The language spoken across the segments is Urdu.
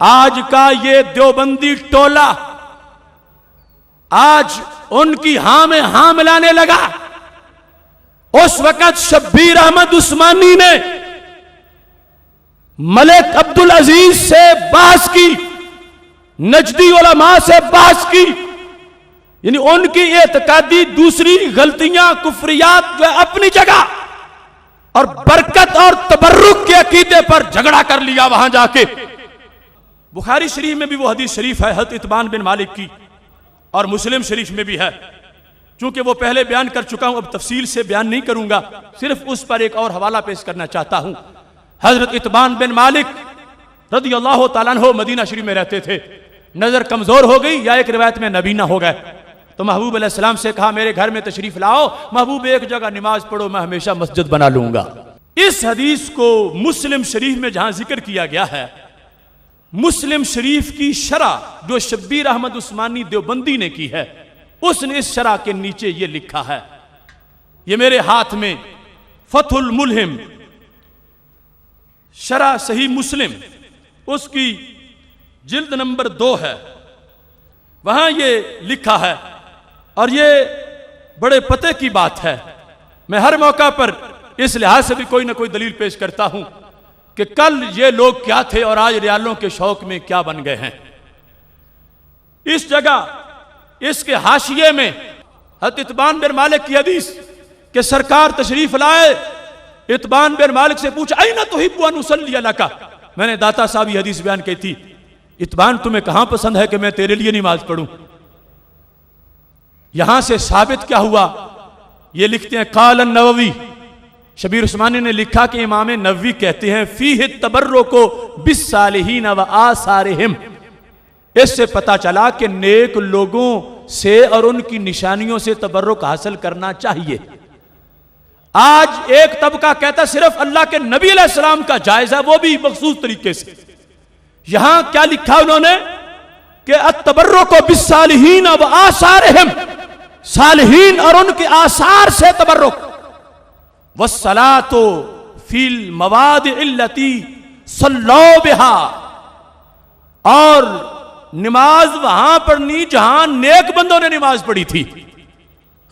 آج کا یہ دیوبندی ٹولہ آج ان کی ہاں میں ہاں ملانے لگا. اس وقت شبیر احمد عثمانی نے ملک عبدالعزیز سے بحث کی, نجدی علماء سے بحث کی, یعنی ان کی اعتقادی دوسری غلطیاں کفریات جو ہے اپنی جگہ, اور برکت اور تبرک کے عقیدے پر جھگڑا کر لیا وہاں جا کے. بخاری شریف میں بھی وہ حدیث شریف ہے حضرت اتبان بن مالک کی, اور مسلم شریف میں بھی ہے. چونکہ وہ پہلے بیان کر چکا ہوں, اب تفصیل سے بیان نہیں کروں گا, صرف اس پر ایک اور حوالہ پیش کرنا چاہتا ہوں. حضرت اتبان بن مالک رضی اللہ تعالیٰ عنہ مدینہ شریف میں رہتے تھے. نظر کمزور ہو گئی یا ایک روایت میں نبینا ہو گئے, تو محبوب علیہ السلام سے کہا میرے گھر میں تشریف لاؤ, محبوب ایک جگہ نماز پڑھو, میں ہمیشہ مسجد بنا لوں گا. اس حدیث کو مسلم شریف میں جہاں ذکر کیا گیا ہے, مسلم شریف کی شرح جو شبیر احمد عثمانی دیوبندی نے کی ہے, اس نے اس شرح کے نیچے یہ لکھا ہے, یہ میرے ہاتھ میں فتح الملہم شرح صحیح مسلم اس کی جلد نمبر 2 ہے, وہاں یہ لکھا ہے. اور یہ بڑے پتے کی بات ہے, میں ہر موقع پر اس لحاظ سے بھی کوئی نہ کوئی دلیل پیش کرتا ہوں کہ کل یہ لوگ کیا تھے اور آج ریالوں کے شوق میں کیا بن گئے ہیں. اس جگہ اس کے حاشیے میں حضرت اتبان بن مالک کی حدیث کہ سرکار تشریف لائے, اتبان بن مالک سے پوچھا اینا تحب ان اصلی لکا, میں نے داتا صاحب یہ حدیث بیان کی تھی, اتبان تمہیں کہاں پسند ہے کہ میں تیرے لیے نماز پڑھوں. یہاں سے ثابت کیا ہوا, یہ لکھتے ہیں قال النووی, شبیر عثمانی نے لکھا کہ امام نووی کہتے ہیں فیہ التبرک بالصالحین و آثارہم, اس سے پتا چلا کہ نیک لوگوں سے اور ان کی نشانیوں سے تبرک حاصل کرنا چاہیے. آج ایک طبقہ کہتا صرف اللہ کے نبی علیہ السلام کا جائز ہے, وہ بھی مخصوص طریقے سے. یہاں کیا لکھا انہوں نے کہ التبرک بالصالحین و آثارہم, صالحین اور ان کے آثار سے تبرک. والصلاة فی المواد التی صلوا بہا, اور نماز وہاں پڑھنی جہاں نیک بندوں نے نماز پڑھی تھی,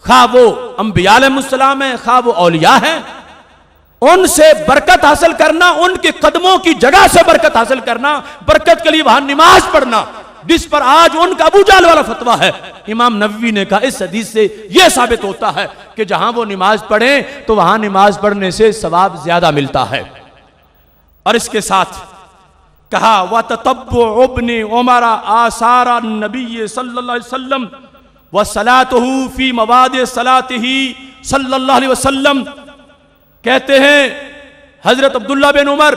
خواہ وہ انبیاء علیہ السلام ہیں خواہ وہ اولیاء ہیں, ان سے برکت حاصل کرنا, ان کے قدموں کی جگہ سے برکت حاصل کرنا, برکت کے لیے وہاں نماز پڑھنا, جس پر آج ان کا ابو جہل والا فتویٰ ہے. امام نووی نے کہا اس حدیث سے یہ ثابت ہوتا ہے کہ جہاں وہ نماز پڑھیں تو وہاں نماز پڑھنے سے ثواب زیادہ ملتا ہے. اور اس کے ساتھ کہا وَتَتَبُّعُ ابْنِ عُمَرَ آثَارَ النَّبِيِّ صلی اللہ علیہ وسلم وَصَلَاتُهُ فِي مَوَادِ صَلَاتِهِ صلی اللہ علیہ وسلم. کہتے ہیں حضرت عبداللہ بن عمر,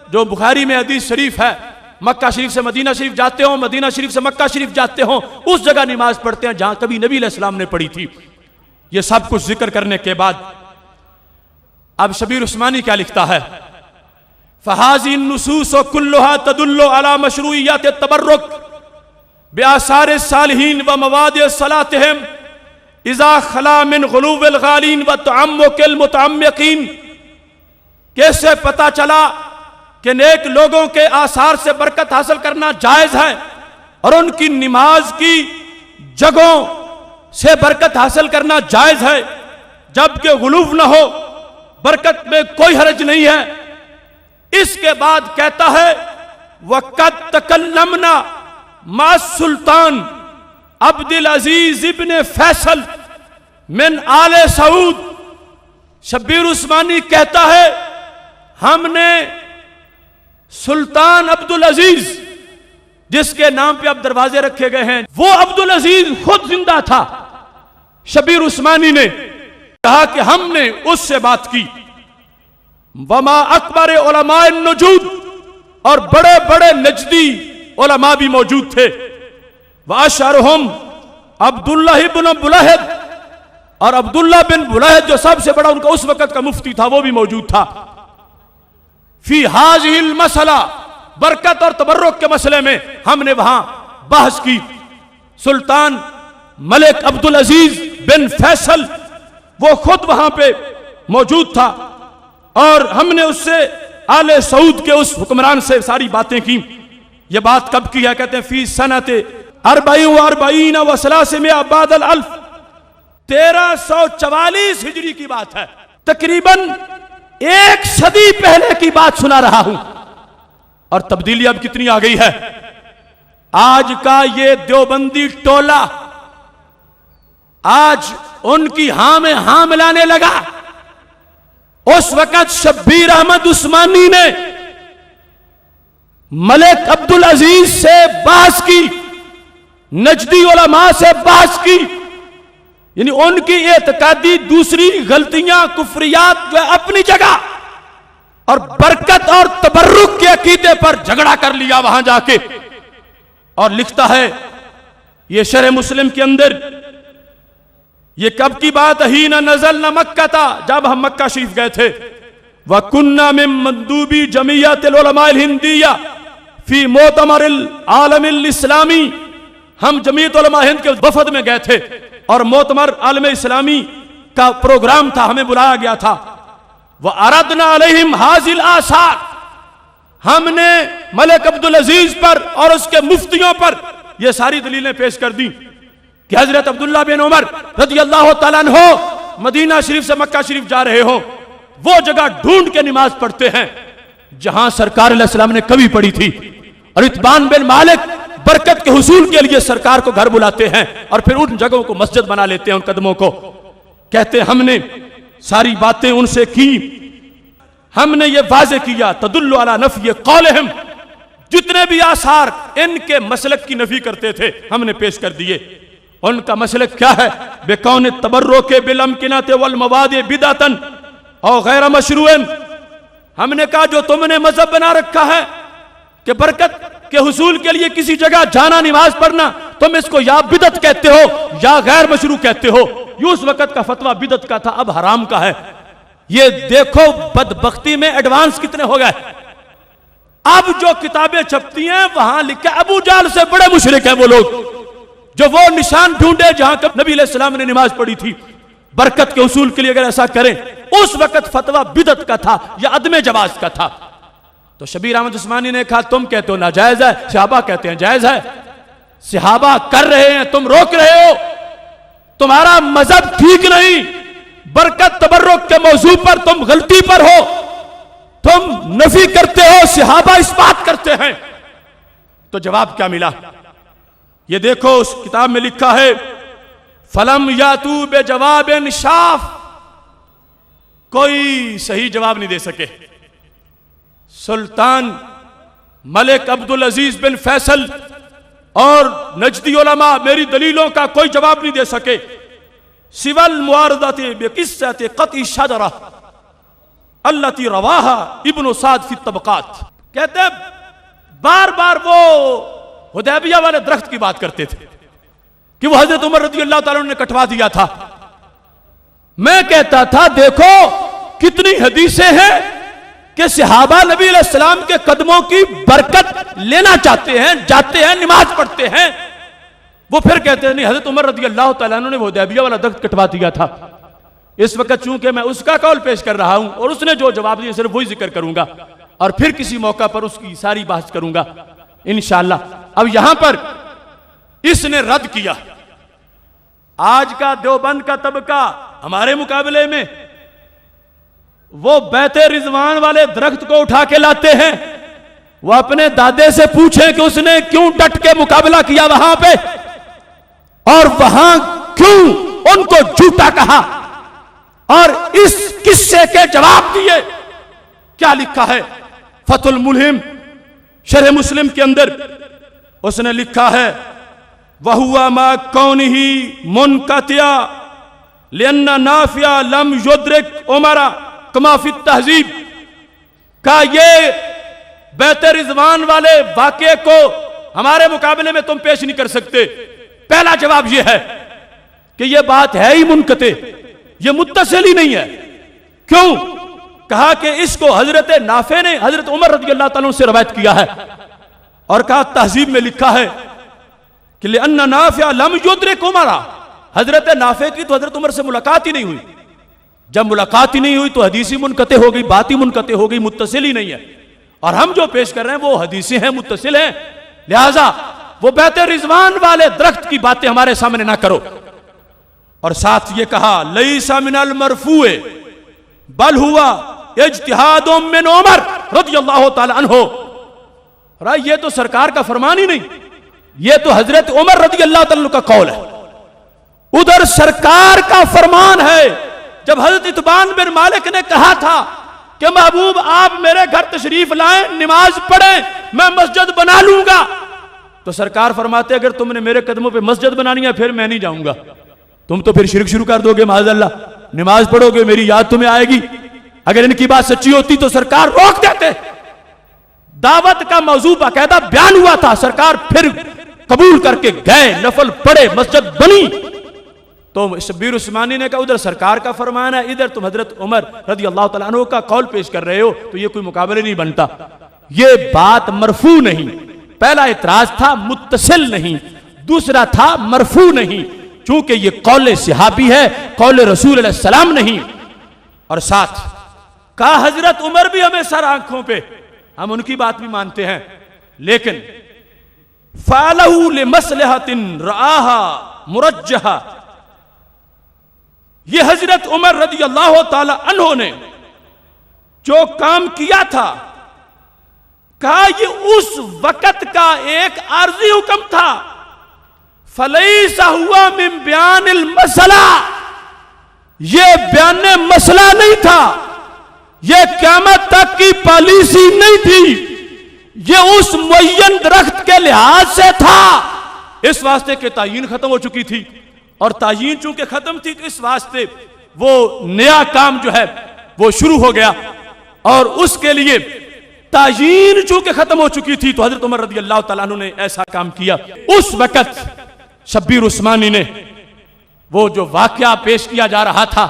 جو بخاری میں حدیث شریف ہے, مکہ شریف سے مدینہ شریف جاتے ہوں, مدینہ شریف سے مکہ شریف جاتے ہوں, اس جگہ نماز پڑھتے ہیں جہاں کبھی نبی علیہ السلام نے پڑھی تھی. یہ سب کچھ ذکر کرنے کے بعد اب شبیر عثمانی کیا لکھتا ہے, فَهَذِهِ النُّصُوصُ كُلُّهَا تَدُلُّ عَلَى مَشْرُوعِيَّةِ التَّبَرُّكِ بِآثَارِ الصَّالِحِينَ وَمَوَادِعِ صَلَاتِهِمْ إِذَا خَلَا مِنْ غُلُوِّ الْغَالِينَ وَتَعَمُّقِ الْمُتَعَمِّقِينَ. کیسے پتا چلا کہ نیک لوگوں کے آثار سے برکت حاصل کرنا جائز ہے اور ان کی نماز کی جگہوں سے برکت حاصل کرنا جائز ہے, جبکہ غلو نہ ہو, برکت میں کوئی حرج نہیں ہے. اس کے بعد کہتا ہے وَقَدْ تَكَلَّمْنَا مَا السُّلْطَانِ عبد العزیز ابن فیصل من آل سعود. شبیر عثمانی کہتا ہے ہم نے سلطان عبدالعزیز, جس کے نام پہ اب دروازے رکھے گئے ہیں, وہ عبدالعزیز خود زندہ تھا. شبیر عثمانی نے کہا کہ ہم نے اس سے بات کی. وما اکبر علماء النجود, اور بڑے بڑے نجدی علماء بھی موجود تھے. واشہرہم عبداللہ بن بلہد, اور عبداللہ بن بلہد جو سب سے بڑا ان کا اس وقت کا مفتی تھا وہ بھی موجود تھا. فی ہذہ المسئلہ, برکت اور تبرک کے مسئلے میں ہم نے وہاں بحث کی. سلطان ملک عبدالعزیز بن فیصل وہ خود وہاں پہ موجود تھا, اور ہم نے اس سے آل سعود کے اس حکمران سے ساری باتیں کی. یہ بات کب کی ہے؟ کہتے ہیں فی سنت 44 و 300 بعد الالف، 1344 ہجری کی بات ہے، تقریباً 1 صدی پہلے کی بات سنا رہا ہوں. اور تبدیلی اب کتنی آ گئی ہے. آج کا یہ دیوبندی ٹولہ آج ان کی ہاں میں ہاں ملانے لگا. اس وقت شبیر احمد عثمانی نے ملک عبدالعزیز سے بحث کی، نجدی علماء سے بحث کی، یعنی ان کی اعتقادی دوسری غلطیاں کفریات جو ہے اپنی جگہ، اور برکت اور تبرک کے عقیدے پر جھگڑا کر لیا وہاں جا کے. اور لکھتا ہے یہ شرح مسلم کے اندر، یہ کب کی بات ہے؟ ہی نہ نزل نہ مکہ تھا، جب ہم مکہ شریف گئے تھے. وَكُنَّا مِن مندوبی جمعیت العلماء الہندیہ فی مؤتمر العالم الاسلامی، ہم جمعیت علماء ہند کے وفد میں گئے تھے اور مؤتمر عالم اسلامی کا پروگرام تھا، ہمیں بلایا گیا تھا. وَأَرَدْنَا عَلَيْهِمْ هَذِهِ الْآثَارِ، ہم نے ملک عبدالعزیز پر اور اس کے مفتیوں پر یہ ساری دلیلیں پیش کر دیں کہ حضرت عبداللہ بن عمر رضی اللہ تعالیٰ عنہ مدینہ شریف سے مکہ شریف جا رہے ہوں، وہ جگہ ڈھونڈ کے نماز پڑھتے ہیں جہاں سرکار علیہ السلام نے کبھی پڑھی تھی. اور اتبان بن مالک برکت کے حصول کے لیے سرکار کو گھر بلاتے ہیں اور پھر ان جگہوں کو مسجد بنا لیتے ہیں، ان قدموں کو. کہتے ہیں ہم نے ساری باتیں ان سے کی، ہم نے یہ واضح کیا تدل علی نفی قولہم، جتنے بھی آثار ان کے مسلک کی نفی کرتے تھے ہم نے پیش کر دیے. ان کا مسلک کیا ہے؟ بکون التبرک بالامکنۃ والمواد بدعۃ او غیر مشروع. ہم نے کہا جو تم نے مذہب بنا رکھا ہے کہ برکت کے حصول کے لیے کسی جگہ جانا نماز پڑھنا، تم اس کو یا بدعت کہتے ہو یا غیر مشروع کہتے ہو. یہ اس وقت کا فتویٰ بدعت کا تھا، اب حرام کا ہے. یہ دیکھو بدبختی میں ایڈوانس کتنے ہو گئے. اب جو کتابیں چھپتی ہیں وہاں لکھا ابو جہل سے بڑے مشرک ہیں وہ لوگ جو وہ نشان ڈھونڈے جہاں کب نبی علیہ السلام نے نماز پڑھی تھی. برکت کے حصول کے لیے اگر ایسا کریں، اس وقت فتویٰ بدعت کا تھا یا عدم جواز کا تھا. تو شبیر احمد عثمانی نے کہا تم کہتے ہو ناجائز ہے، صحابہ کہتے ہیں جائز ہے. صحابہ کر رہے ہیں، تم روک رہے ہو، تمہارا مذہب ٹھیک نہیں. برکت تبرک کے موضوع پر تم غلطی پر ہو، تم نفی کرتے ہو، صحابہ اس بات کرتے ہیں. تو جواب کیا ملا؟ یہ دیکھو اس کتاب میں لکھا ہے فلم یاتو بجواب شاف، کوئی صحیح جواب نہیں دے سکے. سلطان ملک عبدالعزیز بن فیصل اور نجدی علماء میری دلیلوں کا کوئی جواب نہیں دے سکے سوى المعارضات بقصة قطع الشجرة التي رواها ابن سعد في الطبقات. کہتے ہیں بار بار وہ حدیبیہ والے درخت کی بات کرتے تھے کہ وہ حضرت عمر رضی اللہ تعالیٰ نے کٹوا دیا تھا. میں کہتا تھا دیکھو کتنی حدیثیں ہیں کہ صحابہ نبی علیہ السلام کے قدموں کی برکت لینا چاہتے ہیں، جاتے ہیں، نماز پڑھتے ہیں. وہ پھر کہتے ہیں نہیں حضرت عمر رضی اللہ تعالیٰ عنہ نے وہ حدیبیہ والا درخت کٹوا دیا تھا. اس وقت چونکہ میں اس کا قول پیش کر رہا ہوں اور اس نے جو جواب دیا صرف وہی ذکر کروں گا اور پھر کسی موقع پر اس کی ساری بحث کروں گا انشاءاللہ. اب یہاں پر اس نے رد کیا. آج کا دیوبند کا طبقہ ہمارے مقابلے میں وہ بیت رضوان والے درخت کو اٹھا کے لاتے ہیں. وہ اپنے دادے سے پوچھیں کہ اس نے کیوں ڈٹ کے مقابلہ کیا وہاں پہ اور وہاں کیوں ان کو جھوٹا کہا اور اس قصے کے جواب دیے. کیا لکھا ہے فتح الملہم شرح مسلم کے اندر؟ اس نے لکھا ہے وَهُوَ مَا كَوْنِهِ مُنْقَطِعًا لِأَنَّ نَافِعَ لَمْ يُدْرِكْ عُمَرَ كَمَا فِي التَّهْذِيبِ. کا یہ بیت رضوان والے واقعے کو ہمارے مقابلے میں تم پیش نہیں کر سکتے. پہلا جواب یہ ہے کہ یہ بات ہے ہی منقطع، یہ متصل ہی نہیں ہے. کیوں؟ کہا کہ اس کو حضرت نافع نے حضرت عمر رضی اللہ تعالیٰ عنہ سے روایت کیا ہے اور کہا تہذیب میں لکھا ہے کہ لِأَنَّ نَافِعَ لَمْ يُدْرِكْ عُمَرَ. حضرت نافع کی تو حضرت عمر سے ملاقات ہی نہیں ہوئی. جب ملاقات ہی نہیں ہوئی تو حدیث ہی منقطع ہو گئی، بات ہی منقطع ہو گئی، متصل ہی نہیں ہے. اور ہم جو پیش کر رہے ہیں وہ حدیثیں ہیں، متصل ہیں. لہذا وہ بیت رضوان والے درخت کی باتیں ہمارے سامنے نہ کرو. اور ساتھ یہ کہا لیس من المرفوع بل ہوا اجتہاد من عمر رضی اللہ تعالی عنہ. یہ تو سرکار کا فرمان ہی نہیں, یہ تو حضرت عمر رضی اللہ تعالی عنہ کا قول ہے. ادھر سرکار کا فرمان ہے. جب حضرت اتبان بن مالک نے کہا تھا کہ محبوب آپ میرے گھر تشریف لائیں, نماز پڑھیں, میں مسجد بنا لوں گا, تو سرکار فرماتے اگر تم نے میرے قدموں پہ مسجد بنانی ہے پھر میں نہیں جاؤں گا, تم تو پھر شرک شروع کر دو گے معاذ اللہ, نماز پڑھو گے میری یاد تمہیں آئے گی. اگر ان کی بات سچی ہوتی تو سرکار روک دیتے. دعوت کا موضوع باقاعدہ بیان ہوا تھا, سرکار پھر قبول کر کے گئے, نفل پڑھے, مسجد بنی. تو شبیر عثمانی نے کہا ادھر سرکار کا فرمان ہے, ادھر تم حضرت عمر رضی اللہ تعالیٰ عنہ کا قول پیش کر رہے ہو, تو یہ کوئی مقابلہ نہیں بنتا. یہ بات مرفوع نہیں. پہلا اعتراض تھا متصل نہیں, دوسرا تھا مرفوع نہیں, چونکہ یہ قول صحابی ہے, قول رسول علیہ السلام نہیں. اور ساتھ کہا حضرت عمر بھی ہمیں سر آنکھوں پہ, ہم ان کی بات بھی مانتے ہیں, لیکن فعلہ لمصلحۃ رآہا مرجحہ, یہ حضرت عمر رضی اللہ تعالی عنہ نے جو کام کیا تھا, کہا یہ اس وقت کا ایک عارضی حکم تھا. فلیس ہوا من بیان المسئلہ, یہ بیان مسئلہ نہیں تھا, یہ قیامت تک کی پالیسی نہیں تھی, یہ اس معین درخت کے لحاظ سے تھا. اس واسطے کہ تعیین ختم ہو چکی تھی, اور تعیین چونکہ ختم تھی تو اس واسطے وہ نیا کام جو ہے وہ شروع ہو گیا, اور اس کے لیے تعیین چونکہ ختم ہو چکی تھی تو حضرت عمر رضی اللہ تعالیٰ عنہ نے ایسا کام کیا. اس وقت شبیر عثمانی نے وہ جو واقعہ پیش کیا جا رہا تھا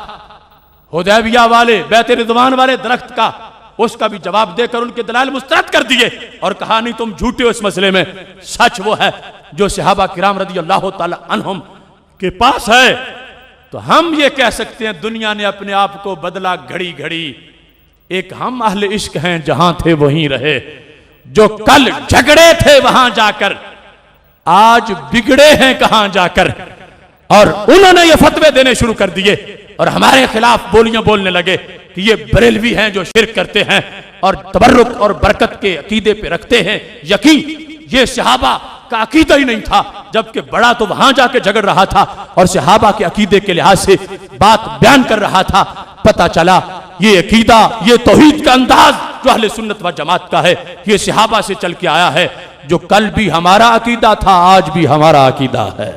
حدیبیہ والے بیت رضوان والے درخت کا, اس کا بھی جواب دے کر ان کے دلائل مسترد کر دیے, اور کہا نہیں تم جھوٹے ہو اس مسئلے میں, سچ وہ ہے جو صحابہ کرام رضی اللہ تعالی عنہم کے پاس ہے. تو ہم یہ کہہ سکتے ہیں دنیا نے اپنے آپ کو بدلا گھڑی گھڑی, ایک ہم اہل عشق ہیں جہاں تھے وہیں رہے, جو کل جھگڑے تھے وہاں جا کر آج بگڑے ہیں کہاں جا کر. اور انہوں نے یہ فتوے دینے شروع کر دیے اور ہمارے خلاف بولیاں بولنے لگے کہ یہ بریلوی ہیں جو شرک کرتے ہیں اور تبرک اور برکت کے عقیدے پہ رکھتے ہیں. یقین یہ صحابہ کا عقیدہ ہی نہیں تھا, جبکہ بڑا تو وہاں جا کے جھگڑ رہا تھا اور صحابہ کے عقیدے کے لحاظ سے بات بیان کر رہا تھا. پتہ چلا یہ عقیدہ, یہ توحید کا انداز جو اہل سنت و جماعت کا ہے, یہ صحابہ سے چل کے آیا ہے, جو کل بھی ہمارا عقیدہ تھا آج بھی ہمارا عقیدہ ہے.